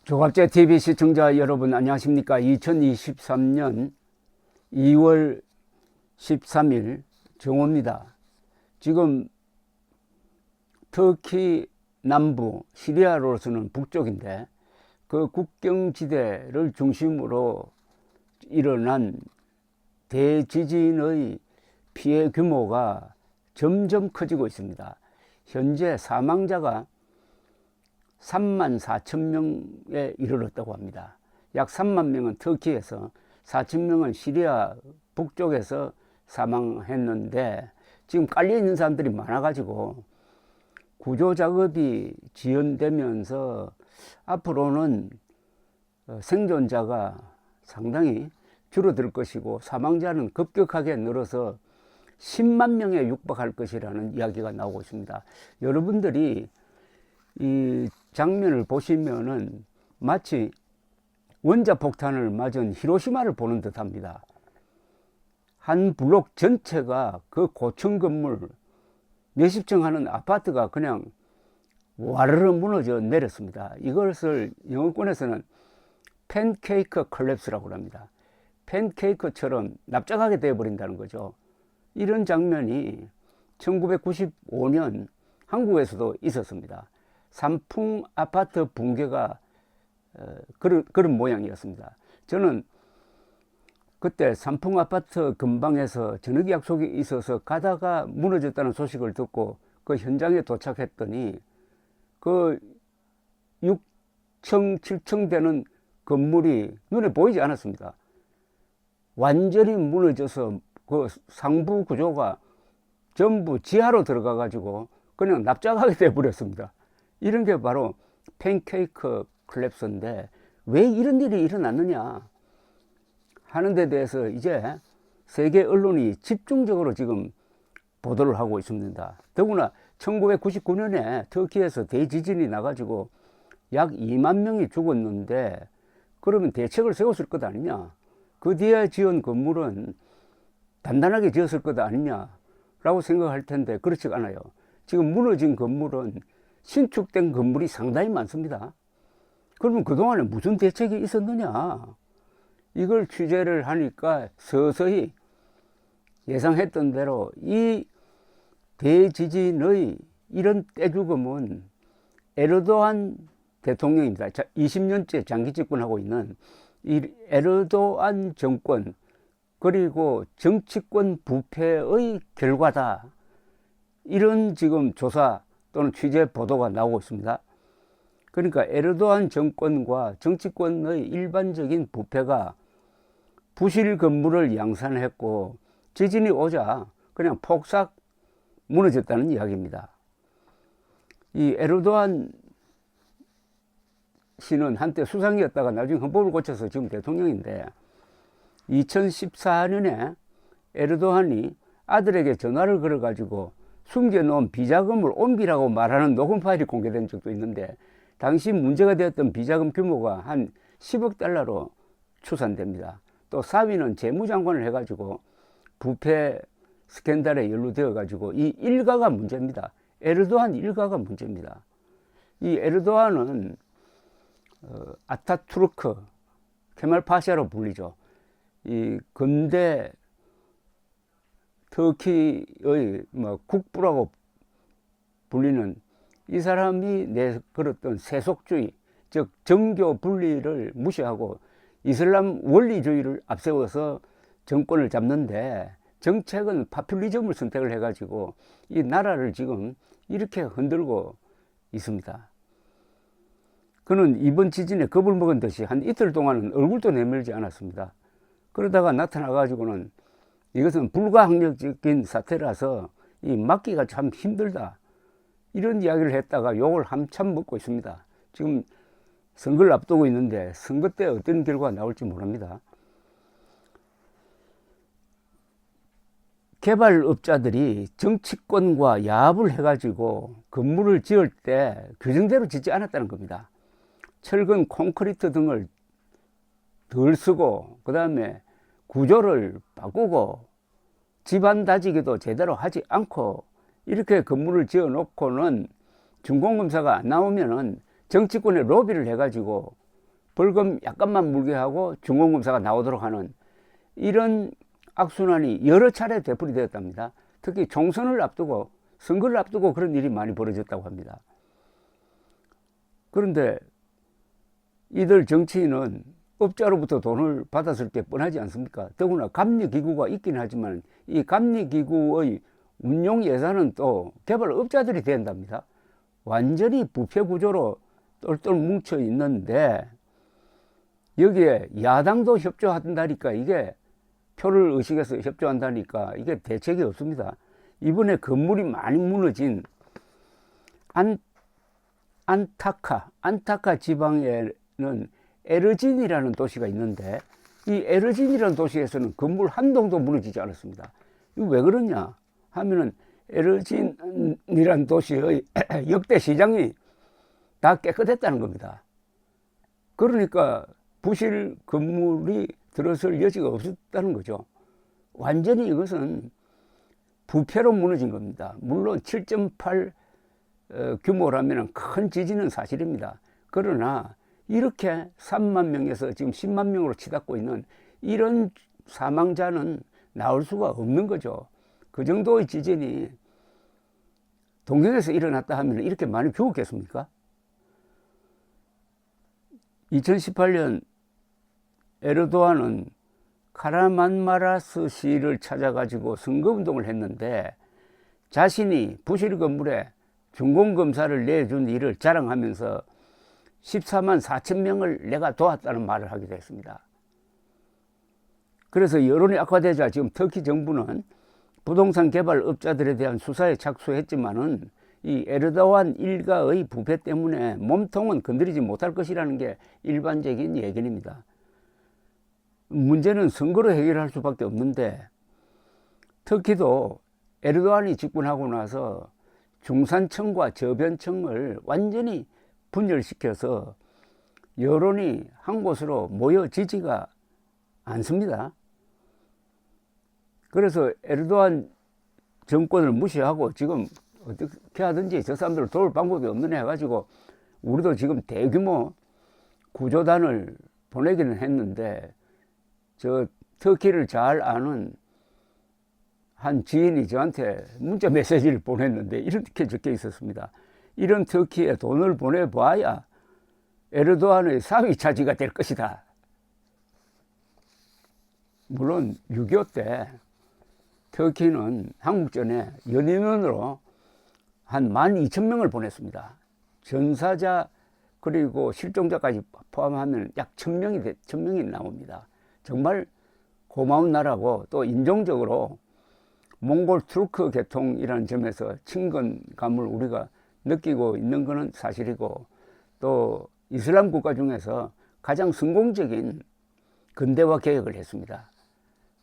조갑제 TV 시청자 여러분 안녕하십니까? 2023년 2월 13일 정오입니다. 지금 터키 남부 시리아로서는 북쪽인데 그 국경지대를 중심으로 일어난 대지진의 피해 규모가 점점 커지고 있습니다. 현재 사망자가 34,000명에 이르렀다고 합니다. 약 3만 명은 터키에서 4,000명은 시리아 북쪽에서 사망했는데 지금 깔려있는 사람들이 많아가지고 구조작업이 지연되면서 앞으로는 생존자가 상당히 줄어들 것이고 사망자는 급격하게 늘어서 10만 명에 육박할 것이라는 이야기가 나오고 있습니다. 여러분들이 이 장면을 보시면은 마치 원자폭탄을 맞은 히로시마를 보는 듯 합니다. 한 블록 전체가 그 고층 건물 몇십 층 하는 아파트가 그냥 와르르 무너져 내렸습니다. 이것을 영어권에서는 팬케이크 컬랩스라고 합니다. 팬케이크처럼 납작하게 되어버린다는 거죠. 이런 장면이 1995년 한국에서도 있었습니다. 삼풍 아파트 붕괴가 그런 모양이었습니다. 저는 그때 삼풍 아파트 근방에서 저녁 약속이 있어서 가다가 무너졌다는 소식을 듣고 그 현장에 도착했더니 그 6층, 7층 되는 건물이 눈에 보이지 않았습니다. 완전히 무너져서 그 상부 구조가 전부 지하로 들어가 가지고 그냥 납작하게 돼 버렸습니다. 이런 게 바로 팬케이크 컬랩스인데 왜 이런 일이 일어났느냐 하는 데 대해서 이제 세계 언론이 집중적으로 지금 보도를 하고 있습니다. 더구나 1999년에 터키에서 대지진이 나가지고 약 2만 명이 죽었는데 그러면 대책을 세웠을 것 아니냐, 그 뒤에 지은 건물은 단단하게 지었을 것 아니냐라고 생각할 텐데 그렇지 않아요. 지금 무너진 건물은 신축된 건물이 상당히 많습니다. 그러면 그동안에 무슨 대책이 있었느냐, 이걸 취재를 하니까 서서히 예상했던 대로 이 대지진의 이런 떼죽음은 에르도안 대통령입니다. 20년째 장기 집권하고 있는 이 에르도안 정권 그리고 정치권 부패의 결과다, 이런 지금 조사 또는 취재 보도가 나오고 있습니다. 그러니까 에르도안 정권과 정치권의 일반적인 부패가 부실 건물을 양산했고 지진이 오자 그냥 폭삭 무너졌다는 이야기입니다. 이 에르도안 씨는 한때 수상이었다가 나중에 헌법을 고쳐서 지금 대통령인데 2014년에 에르도안이 아들에게 전화를 걸어가지고 숨겨놓은 비자금을 옮기라고 말하는 녹음 파일이 공개된 적도 있는데 당시 문제가 되었던 비자금 규모가 한 10억 달러로 추산됩니다. 또 사위는 재무장관을 해가지고 부패 스캔들에 연루되어 가지고 이 일가가 문제입니다. 에르도안 일가가 문제입니다. 이 에르도안은 아타투르크 케말 파샤로 불리죠. 이 근대 터키의 국부라고 불리는 이 사람이 내걸었던 세속주의, 즉 정교 분리를 무시하고 이슬람 원리주의를 앞세워서 정권을 잡는데 정책은 파퓰리즘을 선택을 해가지고 이 나라를 지금 이렇게 흔들고 있습니다. 그는 이번 지진에 겁을 먹은 듯이 한 이틀 동안은 얼굴도 내밀지 않았습니다. 그러다가 나타나가지고는 이것은 불가항력적인 사태라서 이 막기가 참 힘들다, 이런 이야기를 했다가 욕을 한참 먹고 있습니다. 지금 선거를 앞두고 있는데 선거 때 어떤 결과가 나올지 모릅니다. 개발업자들이 정치권과 야합을 해가지고 건물을 지을 때 규정대로 짓지 않았다는 겁니다. 철근, 콘크리트 등을 덜 쓰고 그 다음에 구조를 바꾸고 집안 다지기도 제대로 하지 않고 이렇게 건물을 지어 놓고는 준공검사가 안 나오면은 정치권에 로비를 해가지고 벌금 약간만 물게 하고 중공검사가 나오도록 하는 이런 악순환이 여러 차례 되풀이되었답니다. 특히 총선을 앞두고 선거를 앞두고 그런 일이 많이 벌어졌다고 합니다. 그런데 이들 정치인은 업자로부터 돈을 받았을 때 뻔하지 않습니까? 더구나 감리기구가 있긴 하지만 이 감리기구의 운용 예산은 또 개발업자들이 된답니다. 완전히 부패구조로 똘똘 뭉쳐 있는데 여기에 야당도 협조한다니까, 이게 표를 의식해서 협조한다니까 이게 대책이 없습니다. 이번에 건물이 많이 무너진 안타카 지방에는 에르진이라는 도시가 있는데 이 에르진이라는 도시에서는 건물 한 동도 무너지지 않았습니다. 이거 왜 그러냐 하면은 에르진이라는 도시의 역대 시장이 다 깨끗했다는 겁니다. 그러니까 부실 건물이 들어설 여지가 없었다는 거죠. 완전히 이것은 부패로 무너진 겁니다. 물론 7.8 규모라면 큰 지진은 사실입니다. 그러나 이렇게 3만 명에서 지금 10만 명으로 치닫고 있는 이런 사망자는 나올 수가 없는 거죠. 그 정도의 지진이 동경에서 일어났다 하면 이렇게 많이 죽었겠습니까? 2018년 에르도안은 카라만마라스시를 찾아가지고 선거운동을 했는데 자신이 부실 건물에 중공검사를 내준 일을 자랑하면서 14만 4천 명을 내가 도왔다는 말을 하기도 했습니다. 그래서 여론이 악화되자 지금 터키 정부는 부동산 개발업자들에 대한 수사에 착수했지만은 이 에르도안 일가의 부패 때문에 몸통은 건드리지 못할 것이라는 게 일반적인 예견입니다. 문제는 선거로 해결할 수밖에 없는데 터키도 에르도안이 집권하고 나서 중산층과 저변층을 완전히 분열시켜서 여론이 한 곳으로 모여지지가 않습니다. 그래서 에르도안 정권을 무시하고 지금 어떻게 하든지 저 사람들을 도울 방법이 없느냐 해가지고 우리도 지금 대규모 구조단을 보내기는 했는데 저 터키를 잘 아는 한 지인이 저한테 문자 메시지를 보냈는데 이렇게 적혀 있었습니다. 이런 터키에 돈을 보내봐야 에르도안의 사위 차지가 될 것이다. 물론 6.25 때 터키는 한국전에 연인원으로 한 12,000명을 보냈습니다. 전사자 그리고 실종자까지 포함하면 약 1,000명이 나옵니다. 정말 고마운 나라고 또 인종적으로 몽골 투르크 계통이라는 점에서 친근감을 우리가 느끼고 있는 것은 사실이고 또 이슬람 국가 중에서 가장 성공적인 근대화 개혁을 했습니다.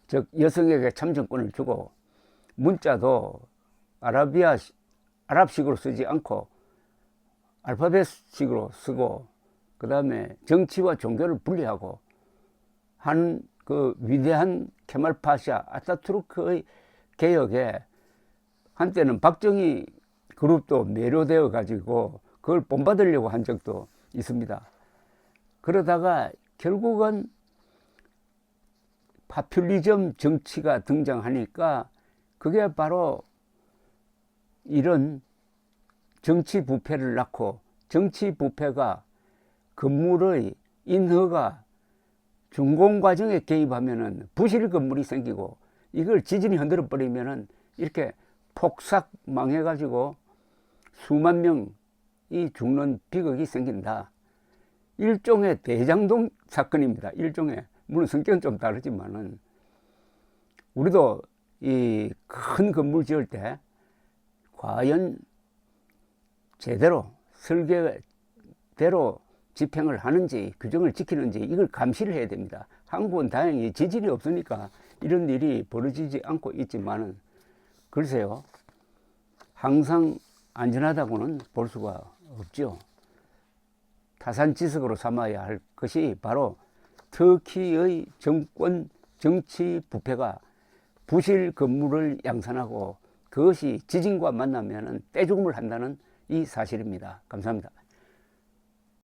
즉 여성에게 참정권을 주고 문자도 아랍식으로 쓰지 않고 알파벳식으로 쓰고 그 다음에 정치와 종교를 분리하고 한 그 위대한 케말 파샤 아타투르크의 개혁에 한때는 박정희 그룹도 매료되어 가지고 그걸 본받으려고 한 적도 있습니다. 그러다가 결국은 파퓰리즘 정치가 등장하니까 그게 바로 이런 정치 부패를 낳고 정치 부패가 건물의 인허가 준공 과정에 개입하면은 부실 건물이 생기고 이걸 지진이 흔들어 버리면은 이렇게 폭삭 망해가지고 수만 명이 죽는 비극이 생긴다. 일종의 대장동 사건입니다. 일종의 물론 성격은 좀 다르지만은 우리도 이 큰 건물 지을 때 과연 제대로 설계대로 집행을 하는지 규정을 지키는지 이걸 감시를 해야 됩니다. 한국은 다행히 지진이 없으니까 이런 일이 벌어지지 않고 있지만은 글쎄요, 항상 안전하다고는 볼 수가 없죠. 타산지석으로 삼아야 할 것이 바로 터키의 정권 정치 부패가 부실 건물을 양산하고 그것이 지진과 만나면 떼죽음을 한다는 이 사실입니다. 감사합니다.